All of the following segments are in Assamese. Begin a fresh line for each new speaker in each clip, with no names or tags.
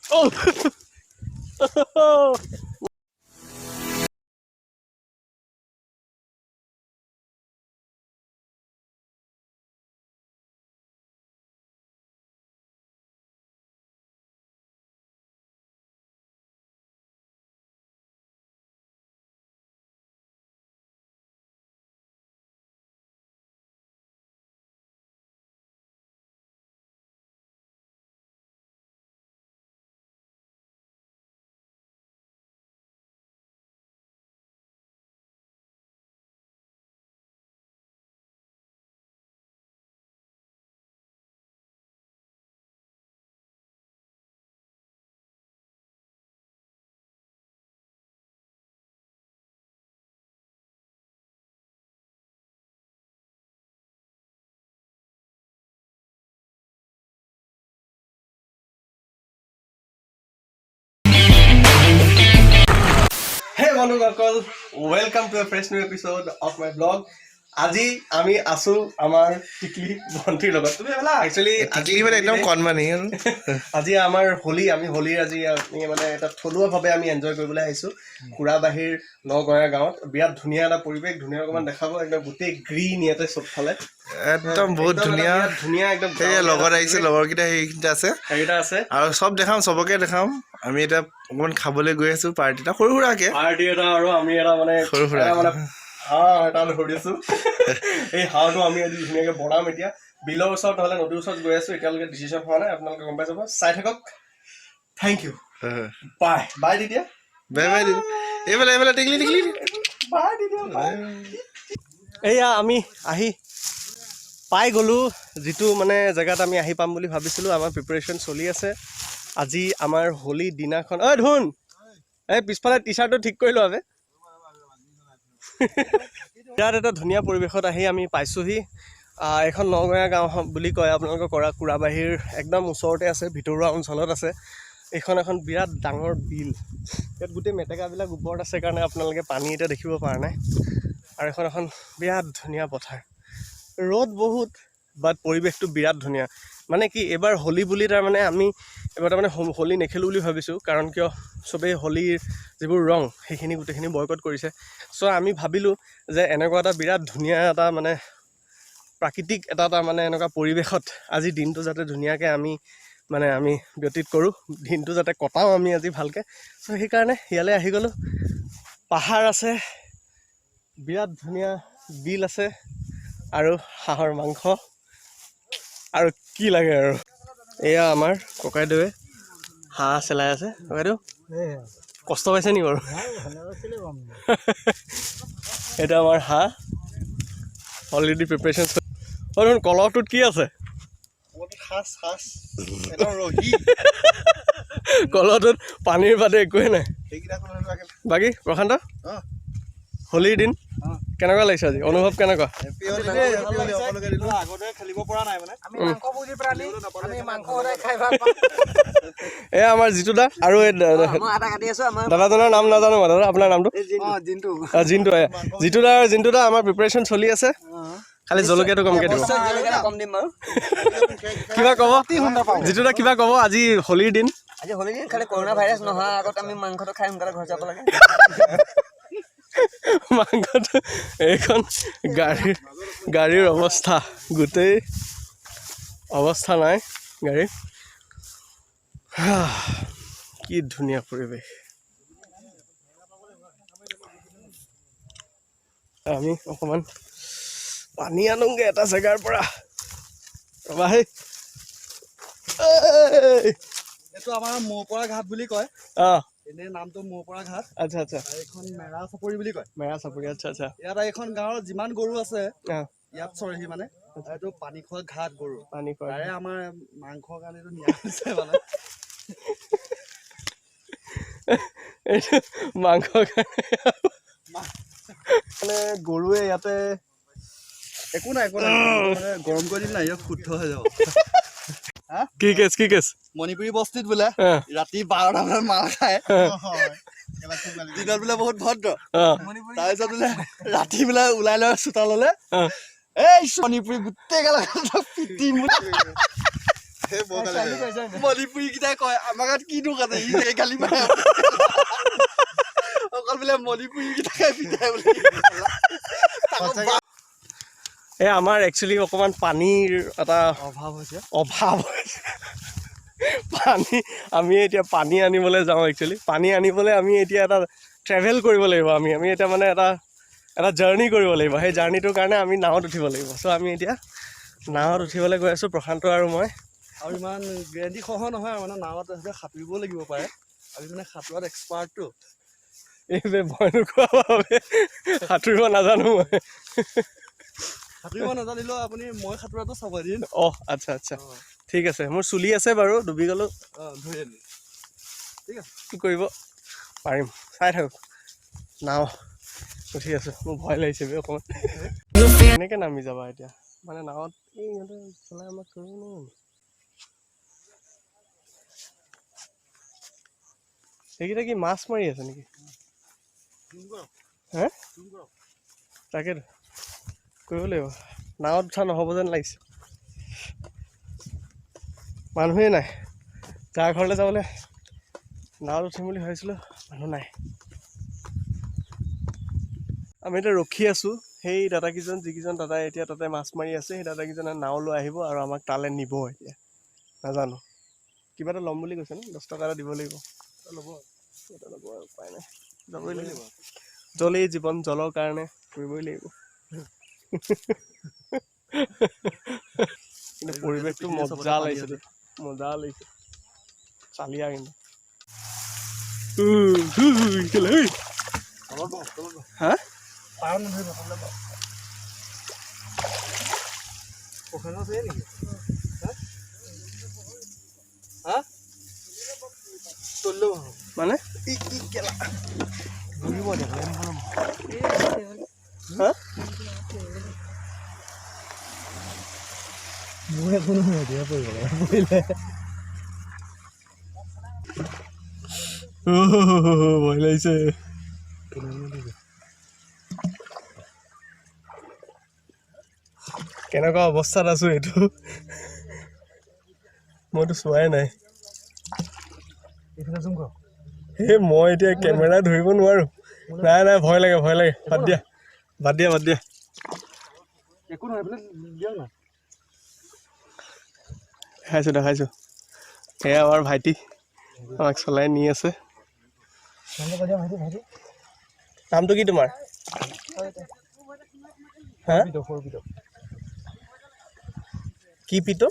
Oh. Hey বন্ধুসকল, welcome to a fresh new episode of my vlog. আজি আমি আছো আমাৰ টিকলি ভণ্টিৰ লগত। তুমি বলা একচুয়ালি
টিকলি মানে একদম কনমানি
আজি আমাৰ হোলি, আমি হোলিৰ আজি মানে এটা থলুৱাভাৱে আমি এনজয় কৰিবলৈ আহিছো খুৰাবাহীৰ নগঞা গাঁৱত। বিৰাট ধুনীয়া এটা পৰিৱেশ, ধুনীয়া অকমান দেখাব, একদম গোটেই গ্ৰীণ ইয়াতে চবফালে
একদম বহুত ধুনীয়া
ধুনীয়া একদম।
সেই লগত আহিছে, লগৰকেইটা সেইকেইটা আছে আৰু চব দেখাম, চবকে দেখাম। আমি এতিয়া অকমান খাবলৈ গৈ আছো পাৰ্টি এটা, সৰু সুৰাকে
পাৰ্টি এটা, আৰু আমি এটা মানে
সৰু সুৰা
মানে হাঁহ এটা ধৰিছো। এই হাঁহটো আমি আজি ধুনীয়াকে বনাম। এতিয়া বিলৰ ওচৰত নহলে নদীৰ ওচৰত গৈ আছো, এতিয়ালৈকে ডিচিশ্যন হোৱা নাই, আপোনালোকে গম পাই যাব, চাই থাকক। Thank U, bye bye দিদিয়া,
bye bye দিদি। এইফালে টিকলি
বাই দিদিয়া। এয়া আমি আহি পাই গ'লো যিটো মানে জেগাত আমি আহি পাম বুলি ভাবিছিলোঁ। আমাৰ প্ৰিপাৰেশ্যন চলি আছে। আজি আমাৰ হোলী দিনাখন। ঐ ধুন, এই পিছফালে টি চাৰ্টটো ঠিক কৰি লোৱা বে। ইয়াত এটা ধুনীয়া পৰিৱেশত আহি আমি পাইছোঁহি। এখন নগঞা গাঁও বুলি কয়, আপোনালোকৰ খুৰাবাহীৰ একদম ওচৰতে আছে, ভিতৰুৱা অঞ্চলত আছে। এইখন এখন বিৰাট ডাঙৰ বিল, ইয়াত গোটেই মেটেকাবিলাক ওপৰত আছে কাৰণে আপোনালোকে পানী এতিয়া দেখিব পৰা নাই। আৰু এখন বিৰাট ধুনীয়া পথাৰ, ৰ'দ বহুত, বাট পৰিৱেশটো বিৰাট ধুনীয়া। মানে কি এইবাৰ হোলী বুলি তাৰমানে আমি এইবাৰ তাৰমানে হোলী নেখেলোঁ বুলি ভাবিছোঁ, কাৰণ কিয় চবেই হোলীৰ যিবোৰ ৰং সেইখিনি গোটেইখিনি বয়কট কৰিছে। চ' আমি ভাবিলোঁ যে এনেকুৱা এটা বিৰাট ধুনীয়া এটা মানে প্ৰাকৃতিক এটা মানে এনেকুৱা পৰিৱেশত আজি দিনটো যাতে ধুনীয়াকৈ আমি ব্যতীত কৰোঁ, দিনটো যাতে কটাওঁ আমি আজি ভালকৈ। চ' সেইকাৰণে ইয়ালৈ আহি গ'লোঁ। পাহাৰ আছে, বিৰাট ধুনীয়া বিল আছে, আৰু হাঁহৰ মাংস, আৰু কি লাগে আৰু। এয়া আমাৰ ককাইদেৱে হাঁহ চেলাই আছে। ককাইদেউ কষ্ট পাইছে নি বাৰু? এইটো আমাৰ হাঁহ অলৰেডি প্ৰিপাৰেশ্যন। কলহটোত কি আছে? কলহটোত পানীৰ বাদে একোৱেই নাই। বাকী প্ৰশান্ত, হোলীৰ দিন কেনেকুৱা লাগিছে আজি? অনুভৱ কেনেকুৱা? এয়া আমাৰ জিতু দা, আৰু এই দাদাজনৰ নাম নাজানো মই। দাদা আপোনাৰ নামটো? জিন্তু। জিন্তু দা আমাৰ প্ৰিপাৰেশ্যন চলি আছে, খালি জলকীয়াটো কমকৈ দিব। কিবা ক'ব জিতু দা, কিবা ক'ব? আজি হোলীৰ দিন।
আজি হোলীৰ দিন, খালি কৰোণা ভাইৰাছ নোহোৱাৰ আগত আমি মাংসটো খাই সোনকালে ঘৰ যাব লাগে।
মাংসটো, এইখন গাড়ীৰ অৱস্থা, গোটেই অৱস্থা নাই গাড়ীৰ। কি ধুনীয়া পৰিৱেশ। আমি অকণমান পানী আনোগৈ এটা জেগাৰ পৰা। ৰ'বা হে,
এইটো আমাৰ মৌপৰা ঘাট বুলি কয়। এনেই নামটো মৌপৰা ঘাট।
আচ্ছা আচ্ছা।
এইখন মেৰা চাপৰি বুলি কয়।
মেৰা চাপৰি, আচ্ছা আচ্ছা।
ইয়াত এইখন গাঁৱৰ যিমান গৰু আছে ইয়াত চৰেহি মানে। এইটো পানী খোৱা ঘাট গৰু,
পানী খোৱা।
তাৰে আমাৰ মাংসৰ কাৰণে এইটো নিয়া হৈছে মানে।
এইটো মাংসৰ কাৰণে মানে গৰুৱে ইয়াতে
একো নাই মানে গৰম কৰি দিম নাই, ইয়াত শুদ্ধ হৈ যাব।
কি কেছ?
মণিপুৰী বস্তিত বোলে ৰাতি 12টা বজাত মাল খায়, দিনত বোলে বহুত ভদ্ৰ। তাৰপিছত বোলে ৰাতি বোলে ওলাই লয় চোতাললে, এই মণিপুৰী গোটেই গাল পিটিম। মণিপুৰী কেইটাই কয় আমাৰ গাত কি দুখ আছে ই গালি পাৰে অকল বোলে মণিপুৰী কেইটাই পিটাই বোলে
এই আমাৰ একচুৱেলি অকণমান পানীৰ এটা
অভাৱ হৈছে
পানী আমি এতিয়া পানী আনিবলৈ যাওঁ একচুৱেলি পানী আনিবলৈ আমি এতিয়া এটা ট্ৰেভেল কৰিব লাগিব আমি এতিয়া মানে এটা জাৰ্ণি কৰিব লাগিব সেই জাৰ্ণিটোৰ কাৰণে আমি নাৱত উঠিব লাগিব চ' আমি এতিয়া নাৱত উঠিবলৈ গৈ আছোঁ প্ৰশান্ত আৰু মই
আৰু ইমান গ্ৰেণ্ডি সহ নহয় মানে নাৱত সাঁতুৰিব লাগিব পাৰে আমি মানে সাঁতোৰাত এক্সপাৰ্টটো
এই ভয় নোখোৱা বাবে সাঁতুৰিব নাজানো মই
সাঁতুৰিব নাজানিলেও আপুনি মই সাঁতোৰাটো চাব দিন
আচ্ছা ঠিক আছে মোৰ চুলি আছে বাৰু ডুবি গ'লোঁ
ধৰি আনি ঠিক আছে
কি কৰিব পাৰিম চাই থাকক নাও উঠি আছোঁ মোৰ ভয় লাগিছে অকণমান কেনেকৈ নামি যাবা এতিয়া মানে নাৱত এই ইহঁতে চলাই আমাক কৰিব নোৱাৰো সেইকেইটা কি মাছ মাৰি আছে নেকি হে তাকেতো কৰিব লাগিব নাৱত উঠা নহ'ব যেন লাগিছে মানুহেই নাই যাৰ ঘৰলৈ যাবলৈ নাৱত উঠিম বুলি ভাবিছিলোঁ মানুহ নাই আমি এতিয়া ৰখি আছোঁ সেই দাদাকেইজন যিকেইজন দাদাই এতিয়া তাতে মাছ মাৰি আছে সেই দাদাকেইজনে নাও লৈ আহিব আৰু আমাক তালৈ নিব এতিয়া নাজানো কিবা এটা ল'ম বুলি কৈছে ন 10 টকা এটা দিব লাগিব ল'ব আৰু উপায় নাই যাবই লাগিব জলেই জীৱন জলৰ কাৰণে কৰিবই লাগিব কিন্তু পৰিৱেশটো মজা লাগিছে চালিয়া কিন্তু হা মানে
মোৰ একো নহয় এতিয়া পৰিলে
ভয় লাগিছে কেনেকুৱা অৱস্থাত আছো এইটো মইতো চোৱাই নাই মই এতিয়া কেমেৰা ধৰিব নোৱাৰো নাই ভয় লাগে বাদ দিয়া
একো নহয়
দেখাইছো সেয়া আমাৰ ভাইটি আমাক চলাই নি আছে নামটো কি তোমাৰ হা কি পিতো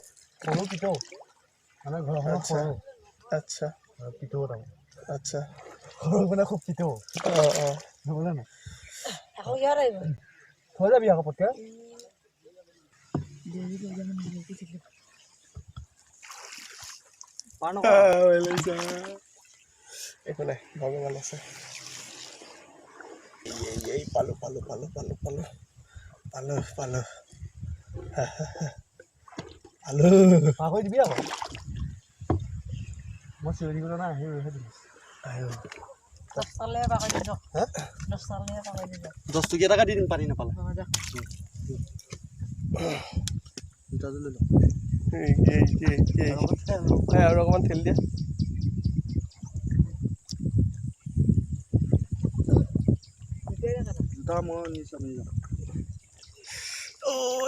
আচ্ছা আচ্ছা
খুব পিতো যাবি আকৌ পটকে
একো নাই ভগৱান আছে পালো
পাহৰি দিবি আকৌ মই চিঞৰি গ'লো না আহি ৰৈ দিম 10 টকীয়া টকা দি দিম পানী নাপালে
আৰু অকণমান ঠেলি দিয়া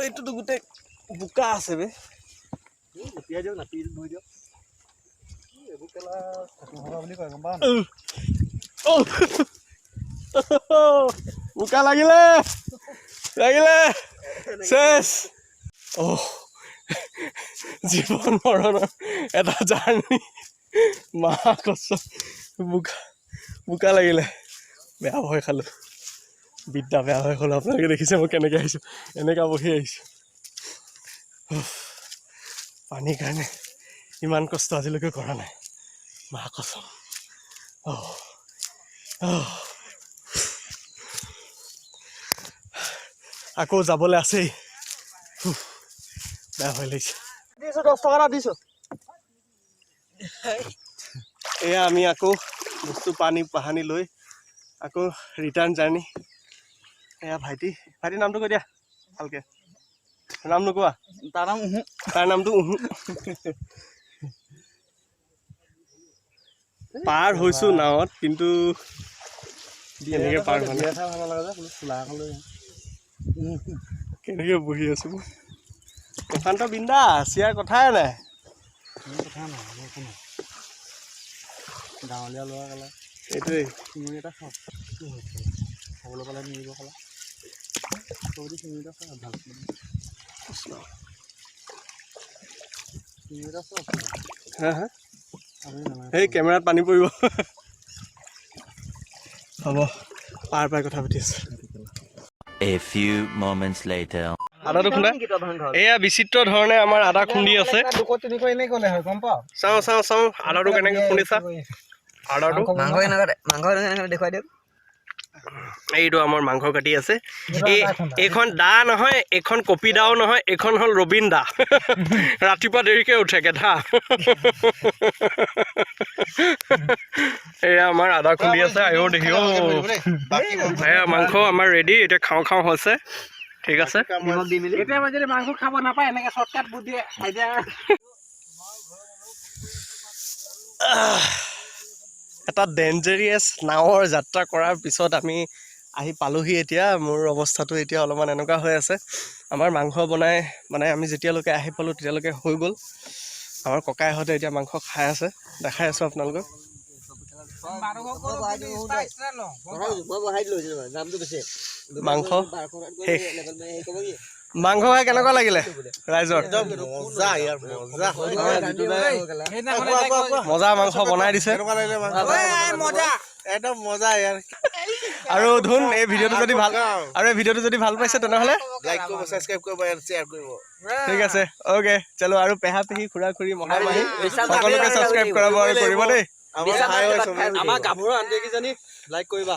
এইটোতো গোটেই বোকা আছে বে
লুটিয়াই দিয়ক নাতি ধুই দিয়ক এইবোৰ কেলা বুলি কয় গম পাওঁ
বোকা লাগিলে চেছ জীৱন মৰণৰ এটা জাৰ্ণি মা কষ্ট বোকা লাগিলে বেয়া ভয় খালোঁ বিদ্যা বেয়া ভয় খালোঁ আপোনালোকে দেখিছে মই কেনেকৈ আহিছোঁ এনেকুৱা বহি আহিছোঁ পানীৰ কাৰণে ইমান কষ্ট আজিলৈকে কৰা নাই মা কচম আকৌ যাবলৈ আছেই বেয়া ভয় লাগিছে
10 টকা এটা দিছোঁ
এয়া আমি আকৌ বস্তু পানী লৈ আকৌ ৰিটাৰ্ণ জাৰ্ণি এয়া ভাইটিৰ নামটো কৈ দিয়া ভালকৈ নাম নোকোৱা
তাৰ নাম
তাৰ নামটো পাৰ হৈছো নাৱত কিন্তু কেনেকে পাৰ মানে কেনেকে বহি আছো প্ৰশান্ত বিন্দা চিয়াৰ কথাই নাই
গাঁৱলীয়া ল'ৰা কালা
এইটোৱেই
চিঙৰি এটা খাওক খাবলৈ পালে নিব খালা চিঙৰি এটা খাওক ভাল চিঙৰি এটা খাওক
হা হা এই কেমেৰাত পানী পৰিব হ'ব পাৰ পাই কথা পাতি আছো
A few moments later.
আদাটো খুন্দা এয়া বিচিত্ৰ ধৰণে আমাৰ আদা খুন্দি আছে চাওঁ চাওঁ চাওঁ আদাটো কেনেকে খুন্দিছা আদাটো
মাংস কেনেকৈ দেখুৱাই দিয়ক
এইটো আমাৰ মাংস কাটি আছে এইখন দা নহয় এইখন কপি দাও নহয় এইখন হ'ল ৰবীন দা ৰাতিপুৱা দেৰিকে উঠে গেধা এয়া আমাৰ আদা খুন্দি আছে আয়ো দেখিও এয়া মাংস আমাৰ ৰেডি এতিয়া খাওঁ খাওঁ হৈছে ঠিক আছে
এতিয়া যদি মাংস খাব নাপায় এনেকে শ্বৰ্টকাট বুদ্ধি
এটা ডেঞ্জাৰিয়াছ নাৱৰ যাত্ৰা কৰাৰ পিছত আমি আহি পালোহি এতিয়া মোৰ অৱস্থাটো এতিয়া অলপমান এনেকুৱা হৈ আছে আমাৰ মাংস বনাই মানে আমি যেতিয়ালৈকে আহি পালোঁ তেতিয়ালৈকে হৈ গ'ল আমাৰ ককাইহঁতে এতিয়া মাংস খাই আছে দেখাই আছোঁ আপোনালোকক মাংস শেষ মাংস খাই কেনেকুৱা লাগিলে ৰাইজৰ মজা মাংস বনাই দিছে
একদম মজা ইয়াৰ
আৰু ধুন এই ভিডিঅ'টো যদি ভাল আৰু এই ভিডিঅ'টো যদি ভাল পাইছে তেনেহ'লে
লাইক কৰিব ছাবস্ক্ৰাইব কৰিব আৰু শ্বেয়াৰ কৰিব
ঠিক আছে অ'কে চলো আৰু পেহা পেহী খুৰা খুৰী মহা মাহী সকলোকে ছাবস্ক্ৰাইব কৰাব আৰু কৰিব দেই
আমাৰ ভাই হয় চবে
আমাৰ গাভৰু আন্টিকেইজনী লাইক কৰিবা